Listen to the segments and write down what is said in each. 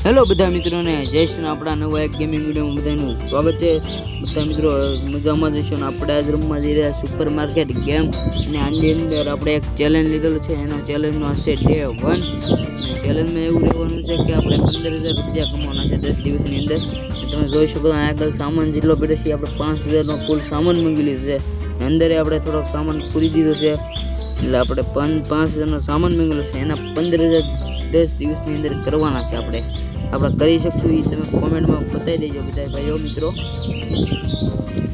Hello બધા મિત્રોને જય શ્રી આપણા નવા એક ગેમિંગ વિડીયોમાં બધાનું સ્વાગત છે। બધા મિત્રો મજામાં જશો ને આપણે આજ રમવા જઈ રહ્યા સુપર માર્કેટ ગેમ અને આની અંદર આપણે એક ચેલેન્જ લીધેલું છે। એનો ચેલેન્જનો હશે ડે 1 અને ચેલેન્જમાં એવું રહેવાનું છે કે આપણે 15,000 રૂપિયા કમાવાના છે 10 દિવસની અંદર। તમે જોઈ શકો આ આગળ સામાન જેટલો પડ્યો છે આપણે 5,000નો કુલ સામાન મંગી લીધો છે। અંદર આપણે થોડોક સામાન પૂરી દીધો છે એટલે આપણે 5,000નો સામાન મંગેલો છે એના 15,000 10 દિવસની અંદર કરવાના છે। આપણે કરી શકશું એ તમે કોમેન્ટમાં બતાવી દેજો બધા ભાઈઓ મિત્રો।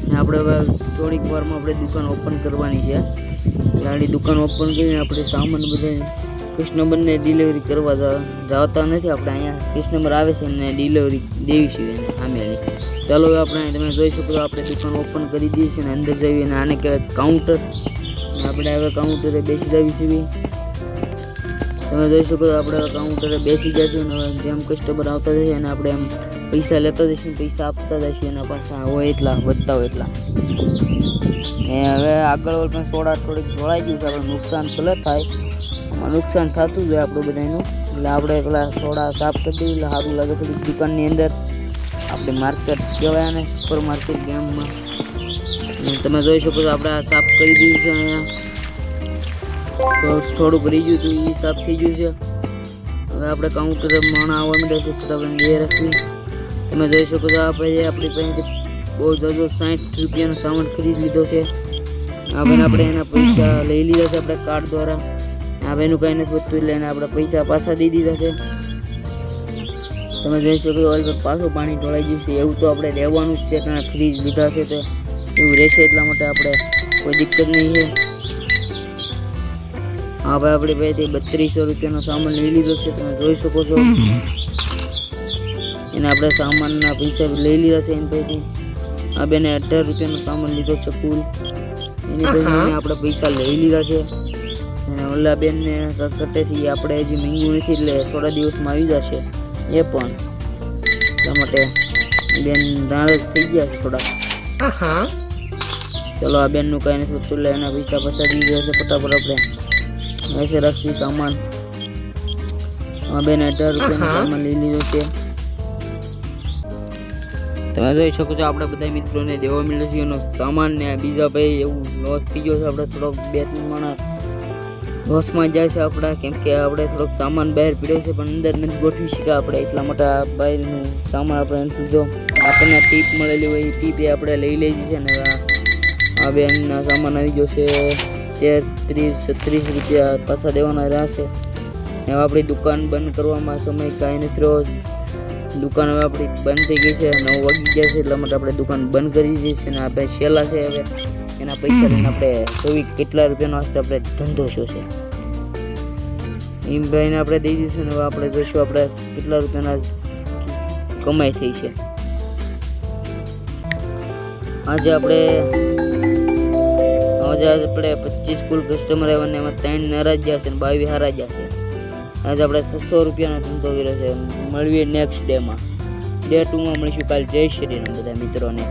ને આપણે હવે થોડીક વારમાં આપણે દુકાન ઓપન કરવાની છે એટલે આની દુકાન ઓપન કરીને આપણે સામાન બધા કસ્ટમરને ડિલિવરી કરવા જતા નથી। આપણે અહીંયા કસ્ટમર આવે છે ને ડિલિવરી દેવી છે એને આમેલી। ચાલો આપણે તમે જોઈ શકો આપણે દુકાન ઓપન કરી દઈએ છીએ ને અંદર જઈએ અને આને કહેવાય કાઉન્ટર। આપણે હવે કાઉન્ટરે બેસી જવી છીએ। તમે જોઈ શકો આપણે કાઉન્ટરે બેસી જશું અને જેમ કસ્ટમર આવતા જશે અને આપણે એમ પૈસા લેતા જઈશું પૈસા આપતા જઈશું એના પાછા હોય એટલા વધતા હોય એટલા। હવે આગળ પણ સોડા થોડીક ઢોળાઈ ગયું છે આપણે નુકસાન ભલે થાય આમાં નુકસાન થતું જ હોય આપણું બધાનું એટલે આપણે પેલા સોડા સાફ કરી દઈએ એટલે સારું લાગે થોડીક દુકાનની અંદર। આપણે માર્કેટ્સ કહેવાય અને સુપર માર્કેટ ગેમમાં તમે જોઈ શકો છો આપણે આ સાફ કરી દીધું છે। અહીંયા તો થોડુંક રહી ગયું હતું એ સાફ થઈ ગયું છે। હવે આપણે કાઉન્ટરે માણા આવવા માંડ્યા છે તો આપણે બે રાખવી। તમે જોઈ શકો છો આપણે આપણી પાસેથી બહુ જાજો 60 રૂપિયાનો સામાન ખરીદી લીધો છે। આપણે એના પૈસા લઈ લીધા છે આપણે કાર્ડ દ્વારા। હવે એનું કંઈ નથી વધતું એટલે એને આપણે પૈસા પાછા દઈ દીધા છે। તમે જોઈ શકો છો ઓઇલ પર પાછું પાણી ઢોળાઈ ગયું છે એવું તો આપણે રહેવાનું જ છે કારણ ફ્રીજ લીધા છે તો એવું રહેશે એટલા માટે આપણે કોઈ દિક્કત નહીં છે। હા ભાઈ આપણી પાસેથી 3200 રૂપિયાનો સામાન લઈ લીધો છે તમે જોઈ શકો છો। એને આપણે સામાનના પૈસા લઈ લીધા છે એની પાસેથી। આ બેને 18 રૂપિયાનો સામાન લીધો છે કુલ એની પાસેથી આપણે પૈસા લઈ લીધા છે। અને ઓલા બેનને કટે છે એ આપણે હજી મંગ્યું નથી એટલે થોડા દિવસમાં આવી જશે એ પણ એટલા માટે બેન નારાજ થઈ ગયા છે થોડા। ચલો આ બેનનું કાંઈ નથી હોતું એટલે એના પૈસા પાછા દઈ ગયા છે ફટાફટ આપણે ऐसे रखी सामान। बेन 18 રૂપિયાનો સામાન લઈ લીધો છે। તમે જોઈ શકો છો આપણે બધા મિત્રોને દેવા મળ્યો છે એનો સામાન ને બીજા ભાઈ એવું લોસ થઈ ગયો છે આપણે થોડોક 2-3 માણસ લોસમાં જાય છે આપણા કેમ કે આપણે થોડોક સામાન બહાર પીડ્યો છે પણ અંદર નથી ગોઠવી શક્યા આપણે એટલા માટે બહારનું સામાન આપણે નથી લીધો। આપણને ટીપ મળેલી હોય એ ટીપ એ આપણે લઈ લીધી છે ને આ બેનના સામાન આવી ગયો છે 30-36 રૂપિયા પાછા દેવાના રહેશે। હવે આપણી દુકાન બંધ કરવામાં સમય કાંઈ નથી રહ્યો। દુકાન હવે આપણી બંધ થઈ ગઈ છે 9 વાગી ગયા છે એટલા માટે આપણે દુકાન બંધ કરી દીધી છે અને આ ભાઈ છેલ્લા છે હવે એના પૈસા લઈને આપણે જોવી કેટલા રૂપિયાનો હશે આપણે ધંધો શું છે એમ ભાઈને આપણે દઈ દઈશું ને હવે આપણે જોઈશું આપણે કેટલા રૂપિયાના કમાઈ થઈ છે। આજે આપણે 25 કુલ કસ્ટમર આવ્યા ને એમાં 3 નારાજ ગયા છે અને 22 હારા ગયા છે। આજે આપણે 600 રૂપિયાનો ધંધો કર્યો છે। મળીએ નેક્સ્ટ ડેમાં ડે 2માં મળીશું કાલે। જય શ્રી રામ બધા મિત્રોને।